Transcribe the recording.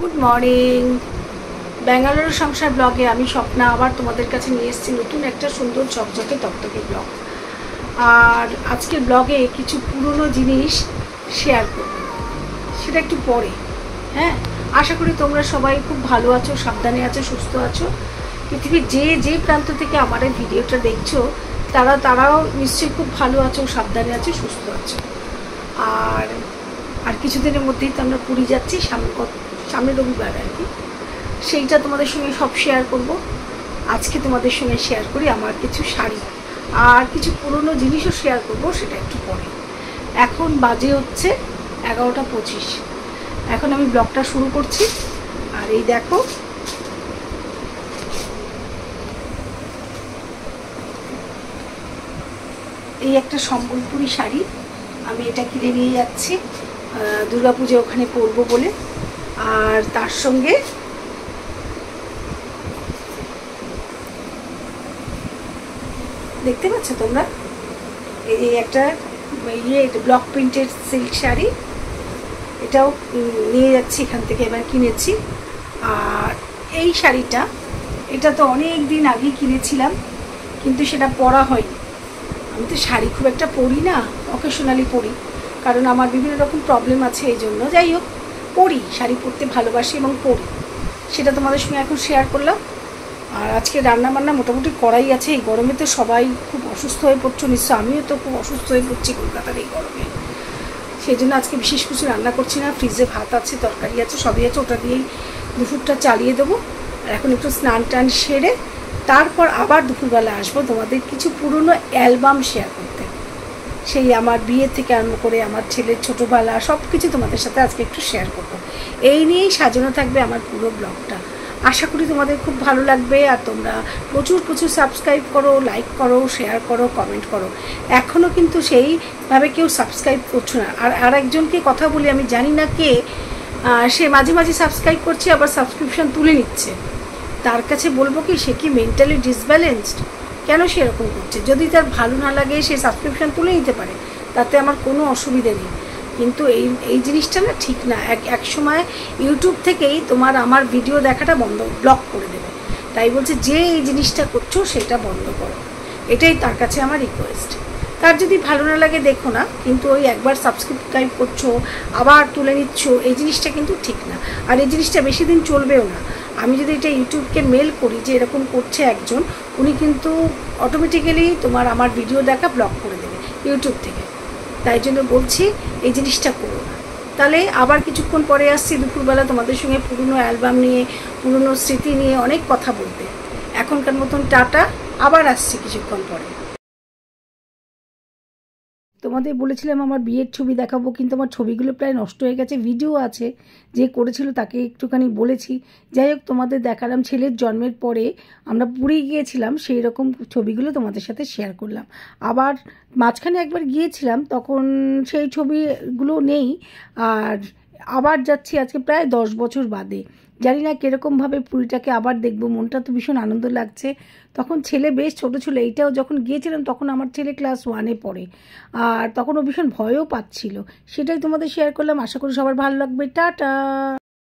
Good morning. Bangalore সংসার ব্লগে আমি স্বপ্না আবার তোমাদের কাছে নিয়ে এসেছি নতুন একটা সুন্দর ঝকঝকে তকতকে ব্লগ। আর আজকের ব্লগে কিছু পুরনো জিনিস শেয়ার করব, সেটা একটু পরে। হ্যাঁ, আশা করি তোমরা সবাই খুব ভালো আছো, সাবধানে আছো, সুস্থ আছো। পৃথিবীর যে প্রান্ত থেকে আমার এই ভিডিওটা দেখছো তারাও নিশ্চয়ই খুব ভালো আছো, সাবধানে আছো, সুস্থ আছো। আর কিছুদিনের মধ্যেই তো আমরা পুরী যাচ্ছি, সামনে রবিবার আর কি। সেইটা তোমাদের সঙ্গে সব শেয়ার করব। আজকে তোমাদের সঙ্গে শেয়ার করি আমার কিছু শাড়ি আর কিছু পুরনো জিনিসও শেয়ার করব, সেটা একটু পরে। এখন বাজে হচ্ছে 11:25। এখন আমি ব্লগটা শুরু করছি। আর এই দেখো, এই একটা সম্বলপুরি শাড়ি, আমি এটা কিনে নিয়ে যাচ্ছি দুর্গাপুজো ওখানে পরবো বলে। আর তার সঙ্গে দেখতে পাচ্ছ তোমরা, এই একটা ব্লক প্রিন্টের সিল্ক শাড়ি, এটাও নিয়ে যাচ্ছি এখান থেকে, এবার কিনেছি। আর এই শাড়িটা, এটা তো অনেক দিন আগেই কিনেছিলাম, কিন্তু সেটা পরা হয়নি। আমি তো শাড়ি খুব একটা পরি না, অকেশনালি পরি, কারণ আমার বিভিন্ন রকম প্রবলেম আছে, এই জন্য। যাই হোক, পরি, শাড়ি পরতে ভালোবাসি এবং পরি, সেটা তোমাদের সঙ্গে এখন শেয়ার করলাম। আর আজকে রান্নাবান্না মোটামুটি করাই আছে। এই গরমে তো সবাই খুব অসুস্থ হয়ে পড়ছো নিশ্চয়, আমিও তো খুব অসুস্থ হয়ে পড়ছি কলকাতার এই গরমে। সেই জন্য আজকে বিশেষ কিছু রান্না করছি না। ফ্রিজে ভাত আছে, তরকারি আছে, সবই আছে, ওটা দিয়েই দুপুরটা চালিয়ে দেবো। আর এখন একটু স্নান টান সেরে তারপর আবার দুপুরবেলা আসবো তোমাদের কিছু পুরনো অ্যালবাম শেয়ার করতে। সেই আমার বিয়ে থেকে আরম্ভ করে আমার ছেলের ছোটোবেলা সব কিছু তোমাদের সাথে আজকে একটু শেয়ার করবো। এই নিয়েই সাজানো থাকবে আমার পুরো ব্লগটা। আশা করি তোমাদের খুব ভালো লাগবে। আর তোমরা প্রচুর সাবস্ক্রাইব করো, লাইক করো, শেয়ার করো, কমেন্ট করো। এখনও কিন্তু সেইভাবে কেউ সাবস্ক্রাইব করছো না। আর একজনকে কথা বলি, আমি জানি না কে, সে মাঝে মাঝে সাবস্ক্রাইব করছে আবার সাবস্ক্রিপশন তুলে নিচ্ছে। তার কাছে বলবো কি, সে কি মেন্টালি ডিসব্যালেন্সড? কেন সে এরকম করছে? যদি তার ভালো না লাগে সে সাবস্ক্রিপশন তুলে নিতে পারে, তাতে আমার কোনো অসুবিধে নেই। কিন্তু এই জিনিসটা না ঠিক না। এক সময় ইউটিউব থেকেই আমার ভিডিও দেখাটা ব্লক করে দেবে। তাই বলছে যে এই জিনিসটা করছো সেটা বন্ধ করো, এটাই তার কাছে আমার রিকোয়েস্ট। তার যদি ভালো না লাগে দেখো না, কিন্তু ওই একবার সাবস্ক্রাইব করছো আবার তুলে নিচ্ছ, এই জিনিসটা কিন্তু ঠিক না। আর এই জিনিসটা বেশি দিন চলবেও না। আমি যদি এটা ইউটিউবকে মেল করি যে এরকম করছে একজন, উনি কিন্তু অটোমেটিক্যালি আমার ভিডিও দেখা ব্লক করে দেবে ইউটিউব থেকে। তাই জন্য বলছি এই জিনিসটা করো না। তাহলে আবার কিছুক্ষণ পরে আসছি দুপুরবেলা তোমাদের সঙ্গে পুরনো অ্যালবাম নিয়ে, পুরনো স্মৃতি নিয়ে অনেক কথা বলতে। এখনকার মতন টাটা, আবার আসছি কিছুক্ষণ পরে। তোমাদের বলেছিলাম আমার বিয়ের ছবি দেখাবো, কিন্তু আমার ছবিগুলো প্রায় নষ্ট হয়ে গেছে। ভিডিও আছে, যে করেছিল তাকে একটুখানি বলেছি। যাই হোক, তোমাদের দেখালাম ছেলের জন্মের পরে আমরা পুরী গিয়েছিলাম, সেই রকম ছবিগুলো তোমাদের সাথে শেয়ার করলাম। আবার মাঝখানে একবার গিয়েছিলাম, তখন সেই ছবিগুলো নেই। আর আবার যাচ্ছি আজকে প্রায় 10 বছর বাদে। জানি না কীরকমভাবে পুরীটাকে আবার দেখবো, মনটা তো ভীষণ আনন্দ লাগছে। তখন ছেলে বেশ ছোটো ছিল, এইটাও যখন গিয়েছিলাম তখন আমার ছেলে ক্লাস 1-এ পড়ে। আর তখন ও ভীষণ ভয়ও পাচ্ছিল। সেটাই তোমাদের শেয়ার করলাম। আশা করি সবার ভালো লাগবে। টাটা।